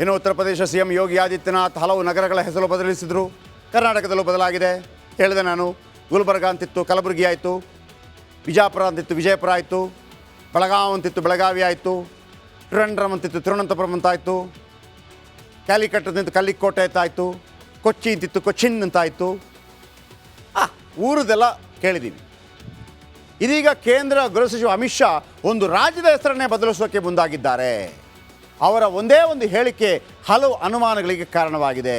ಇನ್ನು ಉತ್ತರ ಪ್ರದೇಶ ಸಿಎಂ ಯೋಗಿ ಆದಿತ್ಯನಾಥ್ ಹಲವು ನಗರಗಳ ಹೆಸರು ಬದಲಿಸಿದರು. ಕರ್ನಾಟಕದಲ್ಲೂ ಬದಲಾಗಿದೆ. ಹೇಳಿದೆ ನಾನು, ಗುಲ್ಬರ್ಗ ಅಂತಿತ್ತು ಕಲಬುರಗಿ ಆಯಿತು, ಬಿಜಾಪುರ ಅಂತಿತ್ತು ವಿಜಯಪುರ ಆಯಿತು, ಬೆಳಗಾವಿ ಅಂತಿತ್ತು ಬೆಳಗಾವಿ ಆಯಿತು, ಟ್ರಿವೆಂಡ್ರಮ್ ಅಂತಿತ್ತು ತಿರುವನಂತಪುರಂ ಅಂತಾಯಿತು, ಕ್ಯಾಲಿಕಟ್ ಅಂತಿತ್ತು ಕಲ್ಲಿಕೋಟೆ ಅಂತಾಯಿತು, ಕೊಚ್ಚಿ ಅಂತಿತ್ತು ಕೊಚ್ಚಿನ್ ಅಂತಾಯಿತು. ಊರದೆಲ್ಲ ಕೇಳಿದ್ದೀವಿ. ಇದೀಗ ಕೇಂದ್ರ ಗೃಹ ಸಚಿವ ಅಮಿತ್ ಶಾ ಒಂದು ರಾಜ್ಯದ ಹೆಸರನ್ನೇ ಬದಲಿಸೋಕ್ಕೆ ಮುಂದಾಗಿದ್ದಾರೆ. ಅವರ ಒಂದೇ ಒಂದು ಹೇಳಿಕೆ ಹಲವು ಅನುಮಾನಗಳಿಗೆ ಕಾರಣವಾಗಿದೆ.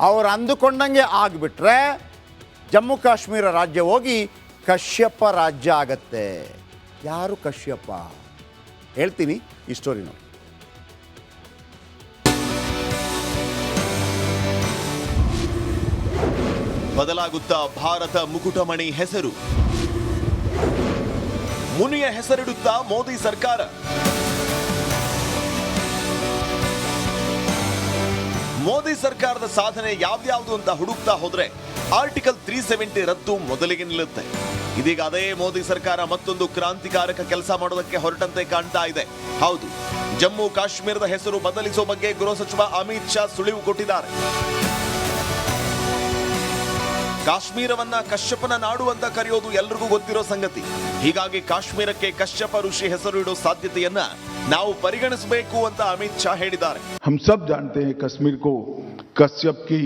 ಅವರು ಅಂದುಕೊಂಡಂಗೆ ಆಗಿಬಿಟ್ರೆ ಜಮ್ಮು ಕಾಶ್ಮೀರ ರಾಜ್ಯ ಹೋಗಿ ಕಶ್ಯಪ ರಾಜ್ಯ ಆಗತ್ತೆ. ಯಾರು ಕಶ್ಯಪ? ಹೇಳ್ತೀನಿ ಈ ಸ್ಟೋರಿ ನೋಡಿ. ಬದಲಾಗುತ್ತಾ ಭಾರತ ಮುಕುಟಮಣಿ ಹೆಸರು. ಮುನಿಯ ಹೆಸರಿಡುತ್ತಾ ಮೋದಿ ಸರ್ಕಾರ. ಮೋದಿ ಸರ್ಕಾರದ ಸಾಧನೆ ಯಾವ್ಯಾವುದು ಅಂತ ಹುಡುಕ್ತಾ ಹೋದ್ರೆ ಆರ್ಟಿಕಲ್ 370 ರದ್ದು ಮೊದಲಿಗೆ ನಿಲ್ಲುತ್ತೆ. ಇದೀಗ ಅದೇ ಮೋದಿ ಸರ್ಕಾರ ಮತ್ತೊಂದು ಕ್ರಾಂತಿಕಾರಕ ಕೆಲಸ ಮಾಡೋದಕ್ಕೆ ಹೊರಟಂತೆ ಕಾಣ್ತಾ ಇದೆ. ಹೌದು, ಜಮ್ಮು ಕಾಶ್ಮೀರದ ಹೆಸರು ಬದಲಿಸುವ ಬಗ್ಗೆ ಗೃಹ ಸಚಿವ ಅಮಿತ್ ಶಾ ಸುಳಿವು ಕೊಟ್ಟಿದ್ದಾರೆ. ಕಾಶ್ಮೀರವನ್ನ ಕಶ್ಯಪನ ನಾಡು ಅಂತ ಕರೆಯೋದು ಎಲ್ರಿಗೂ ಗೊತ್ತಿರೋ ಸಂಗತಿ. ಹೀಗಾಗಿ ಕಾಶ್ಮೀರಕ್ಕೆ ಕಶ್ಯಪ ಋಷಿ ಹೆಸರು ಇಡೋ ಸಾಧ್ಯತೆಯನ್ನ ನಾವು ಪರಿಗಣಿಸಬೇಕು ಅಂತ ಅಮಿತ್ ಶಾ ಹೇಳಿದ್ದಾರೆ. हम सब जानते हैं कश्मीर को कश्यप की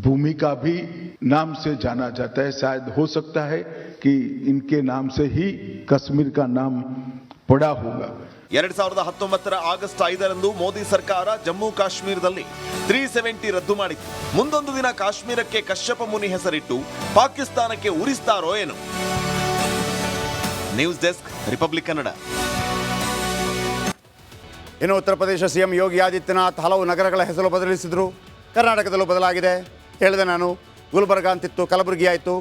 भूमि का भी नाम से जाना जाता है. शायद हो सकता है कि इनके नाम से ही कश्मीर का नाम पड़ा होगा. 2019 ಆಗಸ್ಟ್ 5ರಂದು ಮೋದಿ ಸರ್ಕಾರ ಜಮ್ಮು ಕಾಶ್ಮೀರದಲ್ಲಿ 370 ರದ್ದು ಮಾಡಿತ್ತು. ಮುಂದೊಂದು ದಿನ ಕಾಶ್ಮೀರಕ್ಕೆ ಕಶ್ಯಪ ಮುನಿ ಹೆಸರಿಟ್ಟು ಪಾಕಿಸ್ತಾನಕ್ಕೆ ಉರಿಸ್ತಾರೋ ಏನು? News desk, republic Kannada. ಇನ್ನು ಉತ್ತರ ಪ್ರದೇಶ ಸಿಎಂ ಯೋಗಿ ಆದಿತ್ಯನಾಥ್ ಹಲವು ನಗರಗಳ ಹೆಸರು ಬದಲಿಸಿದರು. ಕರ್ನಾಟಕದಲ್ಲೂ ಬದಲಾಗಿದೆ. ಹೇಳಿದೆ ನಾನು, ಗುಲ್ಬರ್ಗ ಅಂತಿತ್ತು ಕಲಬುರಗಿ ಆಯಿತು,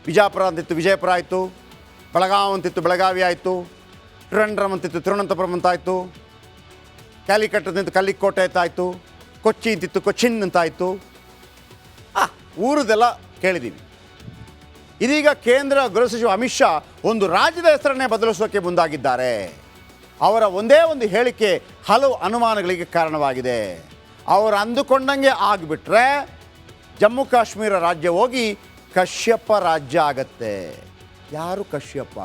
ಬಿಜಾಪುರ ಅಂತಿತ್ತು ವಿಜಯಪುರ ಆಯಿತು, ಬೆಳಗಾವಿ ಅಂತಿತ್ತು ಬೆಳಗಾವಿ ಆಯಿತು, ಟ್ರಿವೆಂಡ್ರಮ್ ಅಂತಿತ್ತು ತಿರುವನಂತಪುರಂ ಅಂತಾಯಿತು, ಕ್ಯಾಲಿಕಟ್ ಅಂತಿತ್ತು ಕಲ್ಲಿಕೋಟೆ ಅಂತಾಯಿತು, ಕೊಚ್ಚಿ ಅಂತಿತ್ತು ಕೊಚ್ಚಿನ್ ಅಂತಾಯಿತು. ಊರದೆಲ್ಲ ಕೇಳಿದ್ದೀವಿ. ಇದೀಗ ಕೇಂದ್ರ ಗೃಹ ಸಚಿವ ಅಮಿತ್ ಶಾ ಒಂದು ರಾಜ್ಯದ ಹೆಸರನ್ನೇ ಬದಲಿಸೋಕ್ಕೆ ಮುಂದಾಗಿದ್ದಾರೆ. ಅವರ ಒಂದೇ ಒಂದು ಹೇಳಿಕೆ ಹಲವು ಅನುಮಾನಗಳಿಗೆ ಕಾರಣವಾಗಿದೆ. ಅವರು ಅಂದುಕೊಂಡಂಗೆ ಆಗಿಬಿಟ್ರೆ ಜಮ್ಮು ಕಾಶ್ಮೀರ ರಾಜ್ಯ ಹೋಗಿ ಕಶ್ಯಪ ರಾಜ್ಯ ಆಗತ್ತೆ. ಯಾರು ಕಶ್ಯಪ?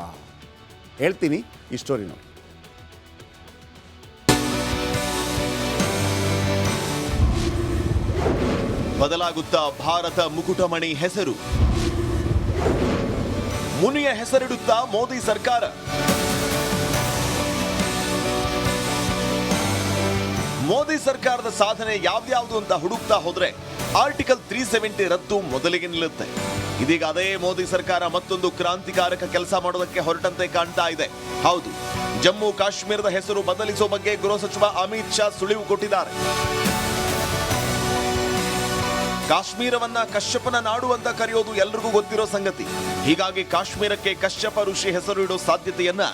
ಹೇಳ್ತೀನಿ ಈ ಸ್ಟೋರಿ ನೋಡಿ. ಬದಲಾಗುತ್ತಾ ಭಾರತ ಮುಕುಟಮಣಿ ಹೆಸರು. ಮುನಿಯ ಹೆಸರಿಡುತ್ತಾ ಮೋದಿ ಸರ್ಕಾರ. ಮೋದಿ ಸರ್ಕಾರದ ಸಾಧನೆ ಯಾವ್ಯಾವುದು ಅಂತ ಹುಡುಕ್ತಾ ಹೋದ್ರೆ ಆರ್ಟಿಕಲ್ 370 ರದ್ದು ಮೊದಲಿಗೆ ನಿಲ್ಲುತ್ತೆ. ಇದೀಗ ಅದೇ ಮೋದಿ ಸರ್ಕಾರ ಮತ್ತೊಂದು ಕ್ರಾಂತಿಕಾರಕ ಕೆಲಸ ಮಾಡೋದಕ್ಕೆ ಹೊರಟಂತೆ ಕಾಣ್ತಾ ಇದೆ. ಹೌದು, ಜಮ್ಮು ಕಾಶ್ಮೀರದ ಹೆಸರು ಬದಲಿಸುವ ಬಗ್ಗೆ ಗೃಹ ಸಚಿವ ಅಮಿತ್ ಶಾ ಸುಳಿವು ಕೊಟ್ಟಿದ್ದಾರೆ. ಕಾಶ್ಮೀರವನ್ನ ಕಶ್ಯಪನ ನಾಡು ಅಂತ ಕರೆಯೋದು ಎಲ್ರಿಗೂ ಗೊತ್ತಿರೋ ಸಂಗತಿ. ಹೀಗಾಗಿ ಕಾಶ್ಮೀರಕ್ಕೆ ಕಶ್ಯಪ ಋಷಿ ಹೆಸರು ಇಡೋ ಸಾಧ್ಯತೆಯನ್ನ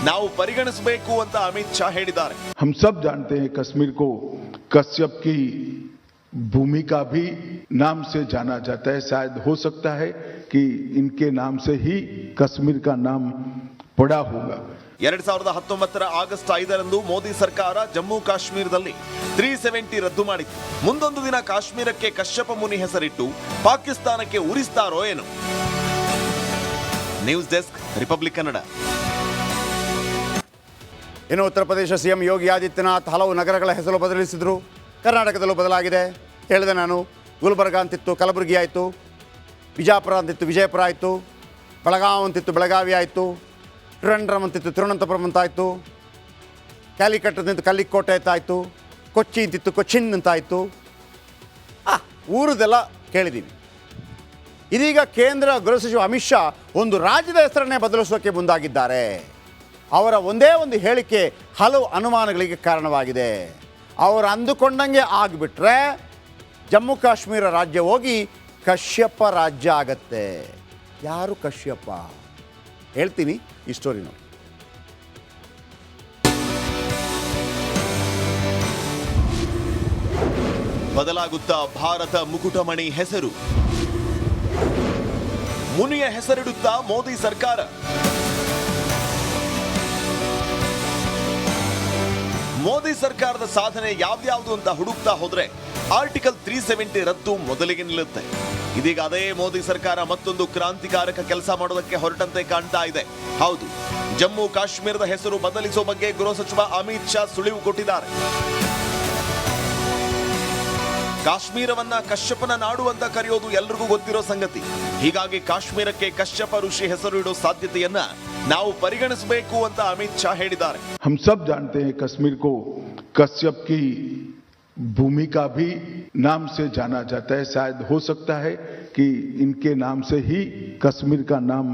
ನಾವು ಪರಿಗಣಿಸಬೇಕು ಅಂತ ಅಮಿತ್ ಶಾ ಹೇಳಿದ್ದಾರೆ. हम सब जानते हैं कश्मीर को कश्यप की भूमि का भी नाम से जाना जाता है. शायद हो सकता है कि इनके नाम से ही कश्मीर का नाम पड़ा होगा. 2019 ಆಗಸ್ಟ್ 5ರಂದು ಮೋದಿ ಸರ್ಕಾರ ಜಮ್ಮು ಕಾಶ್ಮೀರದಲ್ಲಿ 370 ರದ್ದು ಮಾಡಿತ್ತು. ಮುಂದೊಂದು ದಿನ ಕಾಶ್ಮೀರಕ್ಕೆ ಕಶ್ಯಪ ಮುನಿ ಹೆಸರಿಟ್ಟು ಪಾಕಿಸ್ತಾನಕ್ಕೆ ಉರಿಸ್ತಾರೋ ಏನು? News desk, republic Kannada. ಇನ್ನು ಉತ್ತರ ಪ್ರದೇಶ ಸಿಎಂ ಯೋಗಿ ಆದಿತ್ಯನಾಥ್ ಹಲವು ನಗರಗಳ ಹೆಸರು ಬದಲಿಸಿದರು. ಕರ್ನಾಟಕದಲ್ಲೂ ಬದಲಾಗಿದೆ. ಹೇಳಿದೆ ನಾನು, ಗುಲ್ಬರ್ಗ ಅಂತಿತ್ತು ಕಲಬುರಗಿ ಆಯಿತು, ಬಿಜಾಪುರ ಅಂತಿತ್ತು ವಿಜಯಪುರ ಆಯಿತು, ಬೆಳಗಾವಿ ಅಂತಿತ್ತು ಬೆಳಗಾವಿ ಆಯಿತು, ಟ್ರಿವೆಂಡ್ರಮ್ ಅಂತಿತ್ತು ತಿರುವನಂತಪುರಂ ಅಂತಾಯಿತು, ಕ್ಯಾಲಿಕಟ್ ಅಂತಿತ್ತು ಕಲ್ಲಿಕೋಟೆ ಅಂತಾಯಿತು, ಕೊಚ್ಚಿ ಅಂತಿತ್ತು ಕೊಚ್ಚಿನ್ ಅಂತಾಯಿತು. ಊರದೆಲ್ಲ ಕೇಳಿದ್ದೀವಿ. ಇದೀಗ ಕೇಂದ್ರ ಗೃಹ ಸಚಿವ ಅಮಿತ್ ಶಾ ಒಂದು ರಾಜ್ಯದ ಹೆಸರನ್ನೇ ಬದಲಿಸೋಕ್ಕೆ ಮುಂದಾಗಿದ್ದಾರೆ. ಅವರ ಒಂದೇ ಒಂದು ಹೇಳಿಕೆ ಹಲವು ಅನುಮಾನಗಳಿಗೆ ಕಾರಣವಾಗಿದೆ. ಅವರು ಅಂದುಕೊಂಡಂಗೆ ಆಗಿಬಿಟ್ರೆ ಜಮ್ಮು ಕಾಶ್ಮೀರ ರಾಜ್ಯ ಹೋಗಿ ಕಶ್ಯಪ ರಾಜ್ಯ ಆಗತ್ತೆ. ಯಾರು ಕಶ್ಯಪ? ಹೇಳ್ತೀನಿ ಈ ಸ್ಟೋರಿ ನೋಡಿ. ಬದಲಾಗುತ್ತಾ ಭಾರತ ಮುಕುಟಮಣಿ ಹೆಸರು. ಮುನಿಯ ಹೆಸರಿಡುತ್ತಾ ಮೋದಿ ಸರ್ಕಾರ. ಮೋದಿ ಸರ್ಕಾರದ ಸಾಧನೆ ಯಾವ್ದ್ಯಾವ್ದು ಅಂತ ಹುಡುಕ್ತಾ ಹೋದ್ರೆ ಆರ್ಟಿಕಲ್ 370 ರದ್ದು ಮೊದಲಿಗೆ ನಿಲ್ಲುತ್ತೆ. ಇದೀಗ ಅದೇ ಮೋದಿ ಸರ್ಕಾರ ಮತ್ತೊಂದು ಕ್ರಾಂತಿಕಾರಕ ಕೆಲಸ ಮಾಡೋದಕ್ಕೆ ಹೊರಟಂತೆ ಕಾಣ್ತಾ ಇದೆ. ಹೌದು, ಜಮ್ಮು ಕಾಶ್ಮೀರದ ಹೆಸರು ಬದಲಿಸುವ ಬಗ್ಗೆ ಗೃಹ ಸಚಿವ ಅಮಿತ್ ಶಾ ಸುಳಿವು ಕೊಟ್ಟಿದ್ದಾರೆ. ಕಾಶ್ಮೀರವನ್ನ ಕಶ್ಯಪನ ನಾಡು ಅಂತ ಕರೆಯೋದು ಎಲ್ರಿಗೂ ಗೊತ್ತಿರೋ ಸಂಗತಿ. ಹೀಗಾಗಿ ಕಾಶ್ಮೀರಕ್ಕೆ ಕಶ್ಯಪ ಋಷಿ ಹೆಸರು ಇಡೋ ಸಾಧ್ಯತೆಯನ್ನ ನಾವು ಪರಿಗಣಿಸಬೇಕು ಅಂತ ಅಮಿತ್ ಶಾ ಹೇಳಿದ್ದಾರೆ. हम सब जानते हैं कश्मीर को कश्यप की भूमि का भी नाम से जाना जाता है. शायद हो सकता है कि इनके नाम से ही कश्मीर का नाम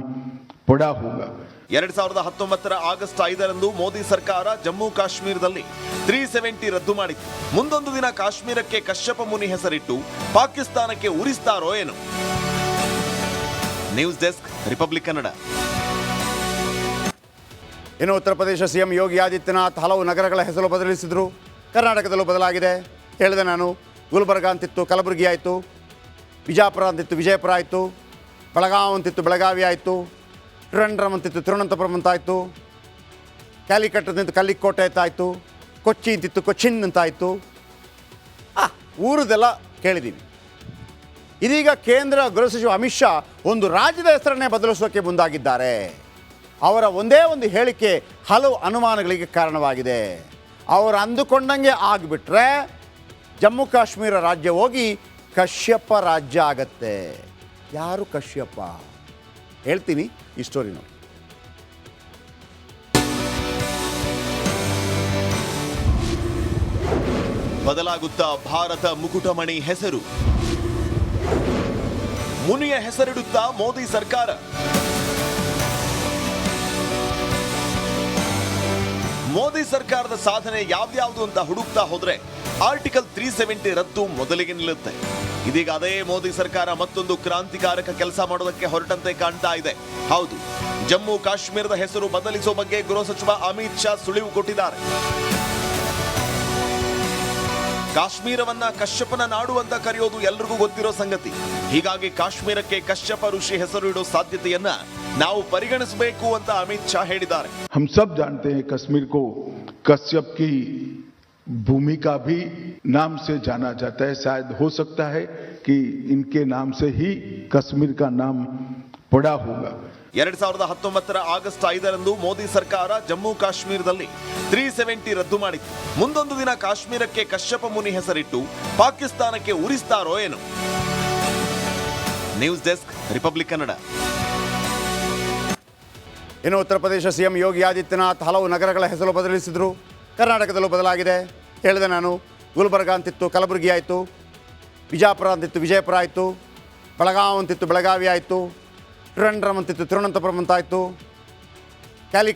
पड़ा होगा. 2019 ಆಗಸ್ಟ್ 5ರಂದು ಮೋದಿ ಸರ್ಕಾರ ಜಮ್ಮು ಕಾಶ್ಮೀರದಲ್ಲಿ 370 ರದ್ದು ಮಾಡಿತ್ತು. ಮುಂದೊಂದು ದಿನ ಕಾಶ್ಮೀರಕ್ಕೆ ಕಶ್ಯಪ ಮುನಿ ಹೆಸರಿಟ್ಟು ಪಾಕಿಸ್ತಾನಕ್ಕೆ ಉರಿಸ್ತಾರೋ ಏನು? News desk, republic Kannada. ಇನ್ನು ಉತ್ತರ ಪ್ರದೇಶ ಸಿಎಂ ಯೋಗಿ ಆದಿತ್ಯನಾಥ್ ಹಲವು ನಗರಗಳ ಹೆಸರು ಬದಲಿಸಿದರು. ಕರ್ನಾಟಕದಲ್ಲೂ ಬದಲಾಗಿದೆ. ಹೇಳಿದೆ ನಾನು, ಗುಲ್ಬರ್ಗ ಅಂತಿತ್ತು ಕಲಬುರಗಿ ಆಯಿತು, ಬಿಜಾಪುರ ಅಂತಿತ್ತು ವಿಜಯಪುರ ಆಯಿತು, ಬೆಳಗಾವಿ ಅಂತಿತ್ತು ಬೆಳಗಾವಿ ಆಯಿತು, ಟ್ರಿವೆಂಡ್ರಮ್ ಅಂತಿತ್ತು ತಿರುವನಂತಪುರಂ ಅಂತಾಯಿತು, ಕ್ಯಾಲಿಕಟ್ ಅಂತಿತ್ತು ಕಲ್ಲಿಕೋಟೆ ಅಂತಾಯಿತು, ಕೊಚ್ಚಿ ಅಂತಿತ್ತು ಕೊಚ್ಚಿನ್ ಅಂತಾಯಿತು. ಊರದೆಲ್ಲ ಕೇಳಿದ್ದೀವಿ. ಇದೀಗ ಕೇಂದ್ರ ಗೃಹ ಸಚಿವ ಅಮಿತ್ ಶಾ ಒಂದು ರಾಜ್ಯದ ಹೆಸರನ್ನೇ ಬದಲಿಸೋಕೆ ಮುಂದಾಗಿದ್ದಾರೆ. ಅವರ ಒಂದೇ ಒಂದು ಹೇಳಿಕೆ ಹಲವು ಅನುಮಾನಗಳಿಗೆ ಕಾರಣವಾಗಿದೆ. ಅವರು ಅಂದುಕೊಂಡಂಗೆ ಆಗಿಬಿಟ್ರೆ ಜಮ್ಮು ಕಾಶ್ಮೀರ ರಾಜ್ಯ ಹೋಗಿ ಕಶ್ಯಪ ರಾಜ್ಯ ಆಗತ್ತೆ. ಯಾರು ಕಶ್ಯಪ? ಹೇಳ್ತೀನಿ ಈ ಸ್ಟೋರಿ ನೋಡಿ. ಬದಲಾಗುತ್ತಾ ಭಾರತ ಮುಕುಟಮಣಿ ಹೆಸರು. ಮುನಿಯ ಹೆಸರಿಡುತ್ತಾ ಮೋದಿ ಸರ್ಕಾರ. ಮೋದಿ ಸರ್ಕಾರದ ಸಾಧನೆ ಯಾವ್ದ್ಯಾವ್ದು ಅಂತ ಹುಡುಕ್ತಾ ಹೋದ್ರೆ ಆರ್ಟಿಕಲ್ 370 ರದ್ದು ಮೊದಲಿಗೆ ನಿಲ್ಲುತ್ತೆ. ಇದೀಗ ಅದೇ ಮೋದಿ ಸರ್ಕಾರ ಮತ್ತೊಂದು ಕ್ರಾಂತಿಕಾರಕ ಕೆಲಸ ಮಾಡೋದಕ್ಕೆ ಹೊರಟಂತೆ ಕಾಣ್ತಾ ಇದೆ. ಹೌದು, ಜಮ್ಮು ಕಾಶ್ಮೀರದ ಹೆಸರು ಬದಲಿಸುವ ಬಗ್ಗೆ ಗೃಹ ಸಚಿವ ಅಮಿತ್ ಶಾ ಸುಳಿವು ಕೊಟ್ಟಿದ್ದಾರೆ. ಕಾಶ್ಮೀರವನ್ನ ಕಶ್ಯಪನ ನಾಡು ಅಂತ ಕರೆಯೋದು ಎಲ್ರಿಗೂ ಗೊತ್ತಿರೋ ಸಂಗತಿ. ಹೀಗಾಗಿ ಕಾಶ್ಮೀರಕ್ಕೆ ಕಶ್ಯಪ ಋಷಿ ಹೆಸರು ಇಡೋ ಸಾಧ್ಯತೆಯನ್ನ ನಾವು ಪರಿಗಣಿಸಬೇಕು ಅಂತ ಅಮಿತ್ ಶಾ ಹೇಳಿದ್ದಾರೆ. हम सब जानते हैं कश्मीर को कश्यप की भूमि का भी नाम से जाना जाता है. शायद हो सकता है कि इनके नाम से ही कश्मीर का नाम पड़ा होगा. 2019 ಆಗಸ್ಟ್ 5ರಂದು ಮೋದಿ ಸರ್ಕಾರ ಜಮ್ಮು ಕಾಶ್ಮೀರದಲ್ಲಿ 370 ರದ್ದು ಮಾಡಿತ್ತು. ಮುಂದೊಂದು ದಿನ ಕಾಶ್ಮೀರಕ್ಕೆ ಕಶ್ಯಪ ಮುನಿ ಹೆಸರಿಟ್ಟು ಪಾಕಿಸ್ತಾನಕ್ಕೆ ಉರಿಸ್ತಾರೋ ಏನು? News desk, republic Kannada. ಇನ್ನು ಉತ್ತರ ಪ್ರದೇಶ ಸಿಎಂ ಯೋಗಿ ಆದಿತ್ಯನಾಥ್ ಹಲವು ನಗರಗಳ ಹೆಸರು ಬದಲಿಸಿದರು. ಕರ್ನಾಟಕದಲ್ಲೂ ಬದಲಾಗಿದೆ. ಹೇಳಿದೆ ನಾನು, ಗುಲ್ಬರ್ಗ ಅಂತಿತ್ತು ಕಲಬುರಗಿ ಆಯಿತು, ಬಿಜಾಪುರ ಅಂತಿತ್ತು ವಿಜಯಪುರ ಆಯಿತು, ಬೆಳಗಾವಿ ಅಂತಿತ್ತು ಬೆಳಗಾವಿ ಆಯಿತು, ಟ್ರಿವೆಂಡ್ರಮ್ ಅಂತಿತ್ತು ತಿರುವನಂತಪುರಂ ಅಂತಾಯಿತು, ಕ್ಯಾಲಿಕಟ್